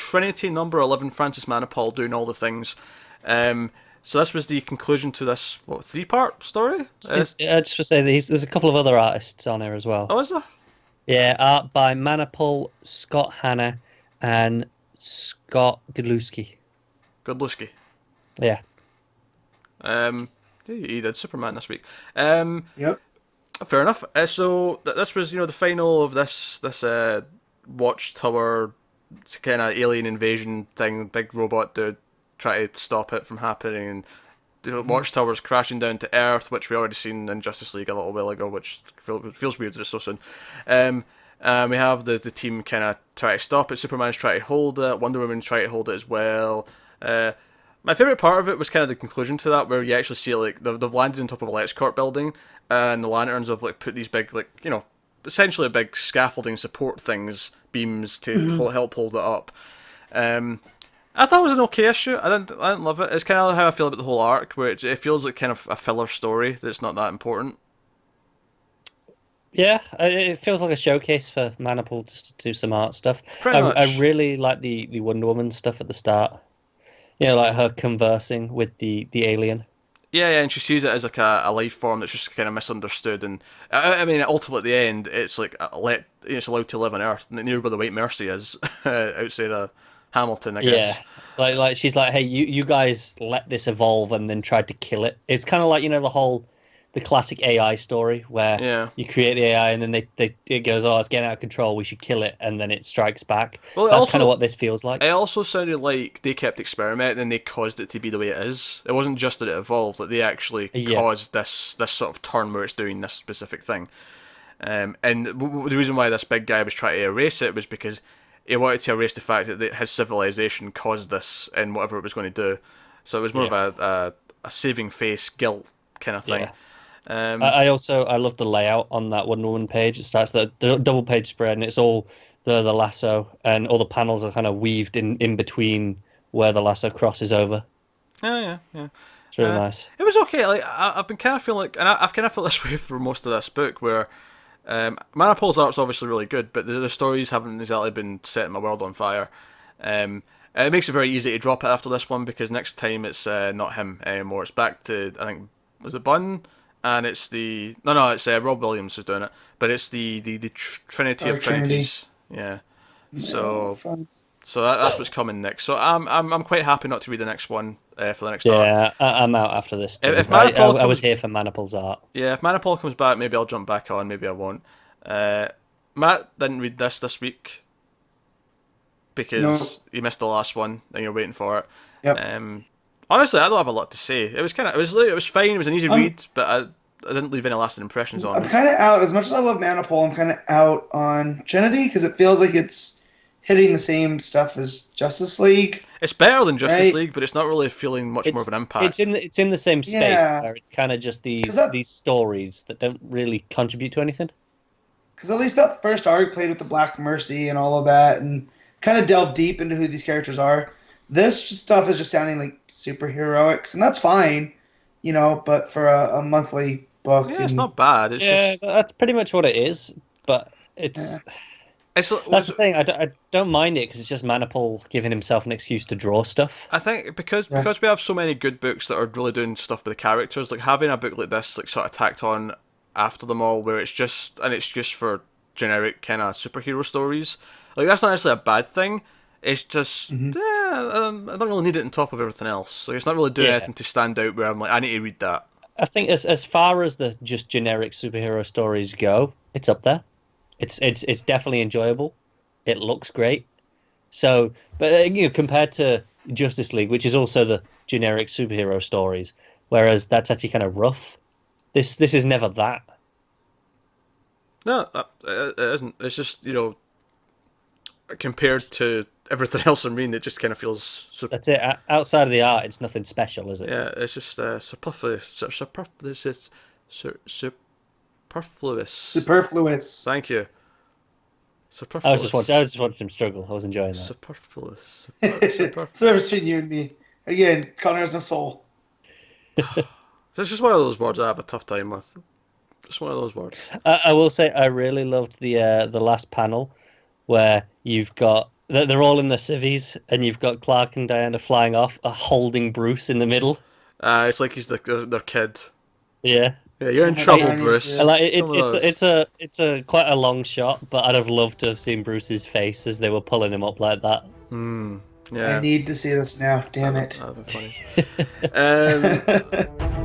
Trinity number 11, Francis Manapul doing all the things. So this was the conclusion to this, what, 3-part story? Just to say that there's a couple of other artists on here as well. Oh, is there? Yeah, art by Manapul, Scott Hanna, and Scott Godlewski. Godlewski. Yeah. He did Superman this week. Yep. Fair enough. So this was, the final of this Watchtower kind of alien invasion thing. Big robot dude try to stop it from happening, and Watchtowers crashing down to Earth, which we already seen in Justice League a little while ago, which feels weird that it's so soon. We have the team kind of try to stop it. Superman's trying to hold it. Wonder Woman's trying to hold it as well. My favourite part of it was kind of the conclusion to that, where you actually see like they've landed on top of a LexCorp building, and the Lanterns have like put these big essentially big scaffolding support things, beams to help hold it up. I thought it was an okay issue. I didn't love it. It's kind of how I feel about the whole arc, where it feels like kind of a filler story that's not that important. Yeah, it feels like a showcase for Manapul just to do some art stuff. Pretty much. I really like the Wonder Woman stuff at the start. Like her conversing with the alien. Yeah, and she sees it as like a life form that's just kind of misunderstood, and I mean, ultimately at the end, it's like it's allowed to live on Earth, near where the White Mercy is, outside of Hamilton, I guess. Yeah, like she's like, hey, you guys let this evolve and then tried to kill it. It's kind of like the classic AI story where you create the AI and then it goes, oh, it's getting out of control, we should kill it, and then it strikes back. Well, that's kind of what this feels like. It also sounded like they kept experimenting and they caused it to be the way it is. It wasn't just that it evolved; like they actually caused this sort of turn where it's doing this specific thing. And the reason why this big guy was trying to erase it was because he wanted to erase the fact that his civilization caused this and whatever it was going to do. So it was more of a saving face guilt kind of thing. Yeah. I love the layout on that Wonder Woman page. It starts the double page spread, and it's all the lasso, and all the panels are kind of weaved in between where the lasso crosses over. Yeah. It's really nice. It was okay. Like I've been kind of feeling like, and I've kind of felt this way for most of this book, where Manapul's art's obviously really good, but the stories haven't exactly been setting my world on fire. It makes it very easy to drop it after this one, because next time it's not him anymore. It's back to, I think, was it Bunn? And it's it's Rob Williams who's doing it, but it's the Trinity of Trinities. Yeah. So that's what's coming next. So I'm quite happy not to read the next one for the next arc. Yeah, I'm out after this too. If I was here for Manapul's art. Yeah, if Manapul comes back, maybe I'll jump back on. Maybe I won't. Matt didn't read this week because he missed the last one, and you're waiting for it. Yep. Honestly, I don't have a lot to say. It was fine. It was an easy read, but I didn't leave any lasting impressions on I'm me. kind of out. As much as I love Manapul, I'm kind of out on Trinity because it feels like it's hitting the same stuff as Justice League. It's better than Justice League, but it's not really feeling much more of an impact. It's in the same space. Yeah. Where it's kind of just these stories that don't really contribute to anything. Because at least that first arc played with the Black Mercy and all of that, and kind of delved deep into who these characters are. This stuff is just sounding like superheroics, and that's fine, but for a monthly book. Yeah, it's not bad. It's just... that's pretty much what it is, but it's... Yeah. That's the thing, I don't mind it, because it's just Manapul giving himself an excuse to draw stuff. I think because we have so many good books that are really doing stuff with the characters, like having a book like this, like sort of tacked on after them all, where it's just for generic kind of superhero stories, like that's not necessarily a bad thing. It's just, I don't really need it on top of everything else. Like, it's not really doing anything to stand out where I'm like, I need to read that. I think as far as the just generic superhero stories go, it's up there. It's definitely enjoyable. It looks great. So, but compared to Justice League, which is also the generic superhero stories, whereas that's actually kind of rough. This is never that. No, it isn't. It's just, compared to everything else I'm reading, it just kind of feels... That's it. Outside of the art, it's nothing special, is it? Yeah, it's just superfluous. Superfluous. Thank you. Superfluous. I just watched him struggle. I was enjoying that. Superfluous. It's the difference between you and me. Again, Connor has no soul. It's just one of those words I have a tough time with. Just one of those words. I will say I really loved the last panel where you've got they're all in their civvies, and you've got Clark and Diana flying off, holding Bruce in the middle. It's like he's their kid. Yeah. Yeah, you're in Oh my trouble, God, Bruce. And like Come with us. it's a quite a long shot, but I'd have loved to have seen Bruce's face as they were pulling him up like that. Yeah. I need to see this now. Damn it. That'd be funny.